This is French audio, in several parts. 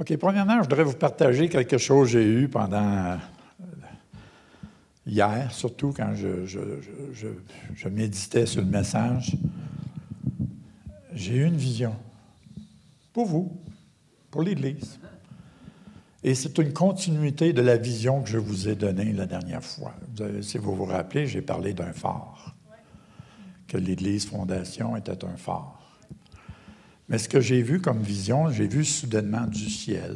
OK, premièrement, je voudrais vous partager quelque chose que j'ai eu pendant hier, surtout quand je méditais sur le message. J'ai eu une vision pour vous, pour l'Église. Et c'est une continuité de la vision que je vous ai donnée la dernière fois. Si vous vous rappelez, j'ai parlé d'un phare, que l'Église Fondation était un phare. Mais ce que j'ai vu comme vision, j'ai vu soudainement du ciel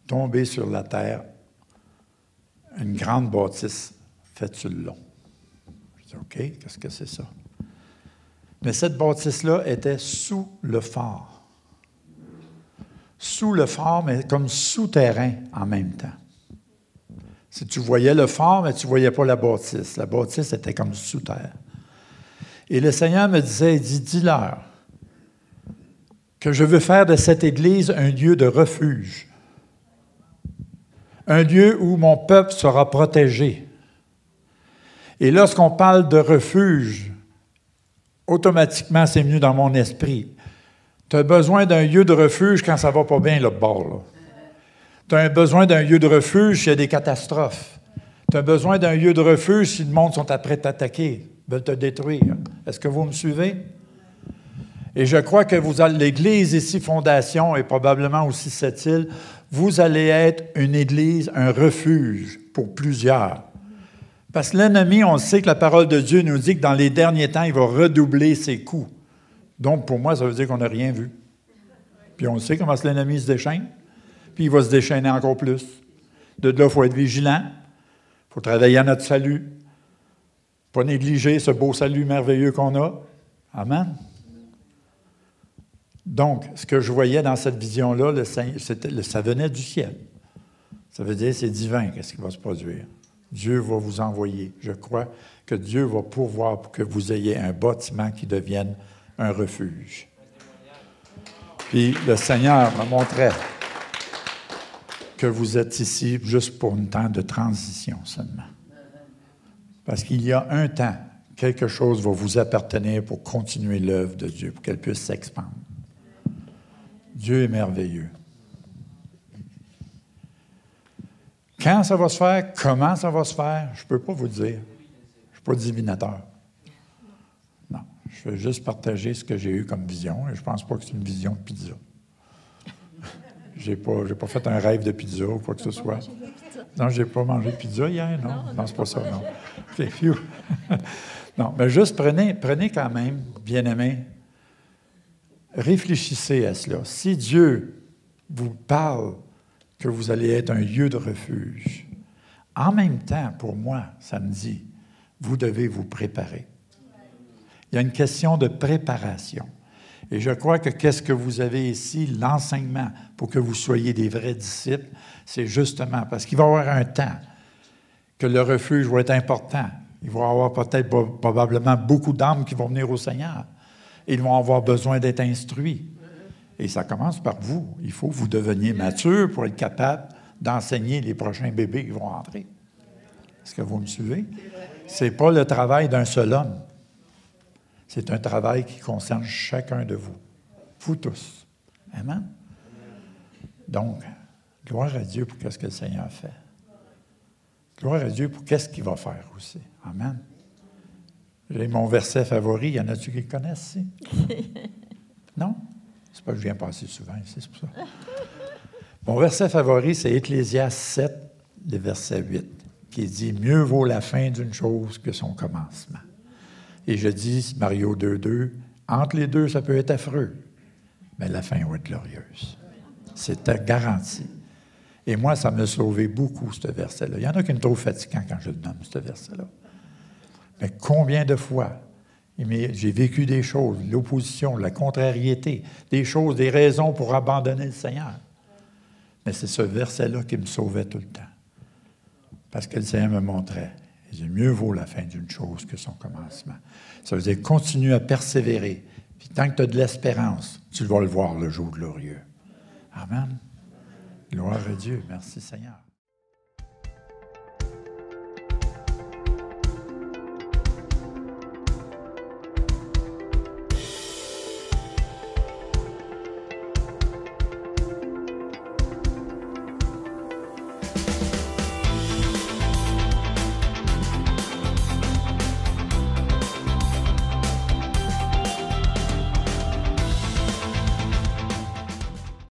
tomber sur la terre une grande bâtisse faite sur le long. Je dis, OK, qu'est-ce que c'est ça? Mais cette bâtisse-là était sous le phare. Sous le phare, mais comme souterrain en même temps. Si tu voyais le phare, mais tu ne voyais pas la bâtisse. La bâtisse était comme sous terre. Et le Seigneur me disait, il dit, dis-leur que je veux faire de cette Église un lieu de refuge. Un lieu où mon peuple sera protégé. Et lorsqu'on parle de refuge, automatiquement, c'est venu dans mon esprit. Tu as besoin d'un lieu de refuge quand ça ne va pas bien, l'autre bord. Tu as besoin d'un lieu de refuge s'il y a des catastrophes. Tu as besoin d'un lieu de refuge si le monde sont prêts à t'attaquer, veulent te détruire. Est-ce que vous me suivez? Et je crois que l'Église ici, Fondation, et probablement aussi cette île, vous allez être une Église, un refuge pour plusieurs. Parce que l'ennemi, on sait que la parole de Dieu nous dit que dans les derniers temps, il va redoubler ses coups. Donc, pour moi, ça veut dire qu'on n'a rien vu. Puis on sait comment l'ennemi se déchaîne, puis il va se déchaîner encore plus. De là, il faut être vigilant, il faut travailler à notre salut, pas négliger ce beau salut merveilleux qu'on a. Amen. Donc, ce que je voyais dans cette vision-là, ça venait du ciel. Ça veut dire c'est divin, qu'est-ce qui va se produire. Dieu va vous envoyer. Je crois que Dieu va pourvoir pour que vous ayez un bâtiment qui devienne un refuge. Puis le Seigneur me montrait que vous êtes ici juste pour un temps de transition seulement. Parce qu'il y a un temps, quelque chose va vous appartenir pour continuer l'œuvre de Dieu, pour qu'elle puisse s'expandre. Dieu est merveilleux. Quand ça va se faire, comment ça va se faire, je ne peux pas vous dire. Je ne suis pas divinateur. Non, je veux juste partager ce que j'ai eu comme vision, et je ne pense pas que c'est une vision de pizza. Je n'ai pas fait un rêve de pizza ou quoi que ce soit. Non, je n'ai pas mangé de pizza hier, non? Non, c'est pas ça, non. OK, phew. Non, mais juste prenez quand même, bien-aimés, réfléchissez à cela. Si Dieu vous parle que vous allez être un lieu de refuge, en même temps, pour moi, ça me dit, vous devez vous préparer. Il y a une question de préparation. Et je crois que qu'est-ce que vous avez ici, l'enseignement, pour que vous soyez des vrais disciples, c'est justement parce qu'il va y avoir un temps que le refuge va être important. Il va y avoir peut-être probablement beaucoup d'âmes qui vont venir au Seigneur. Ils vont avoir besoin d'être instruits. Et ça commence par vous. Il faut que vous deveniez mature pour être capable d'enseigner les prochains bébés qui vont entrer. Est-ce que vous me suivez? Ce n'est pas le travail d'un seul homme. C'est un travail qui concerne chacun de vous. Vous tous. Amen? Donc, gloire à Dieu pour ce que le Seigneur fait. Gloire à Dieu pour qu'est-ce qu'il va faire aussi. Amen. J'ai mon verset favori. Y en a-tu qui le connaissent ici? Non? C'est pas que je viens passer souvent ici, c'est pour ça. Mon verset favori, c'est Ecclésiaste 7, le verset 8, qui dit « Mieux vaut la fin d'une chose que son commencement. » Et je dis, Mario 2.2, entre les deux, ça peut être affreux, mais la fin va être glorieuse. C'est garanti. Et moi, ça m'a sauvé beaucoup, ce verset-là. Il y en a qui me trouvent fatigant quand je le nomme, ce verset-là. Mais combien de fois j'ai vécu des choses, l'opposition, la contrariété, des choses, des raisons pour abandonner le Seigneur. Mais c'est ce verset-là qui me sauvait tout le temps. Parce que le Seigneur me montrait, il dit, mieux vaut la fin d'une chose que son commencement. Ça veut dire, continue à persévérer. Puis tant que tu as de l'espérance, tu vas le voir le jour glorieux. Amen. Gloire à Dieu. Merci Seigneur.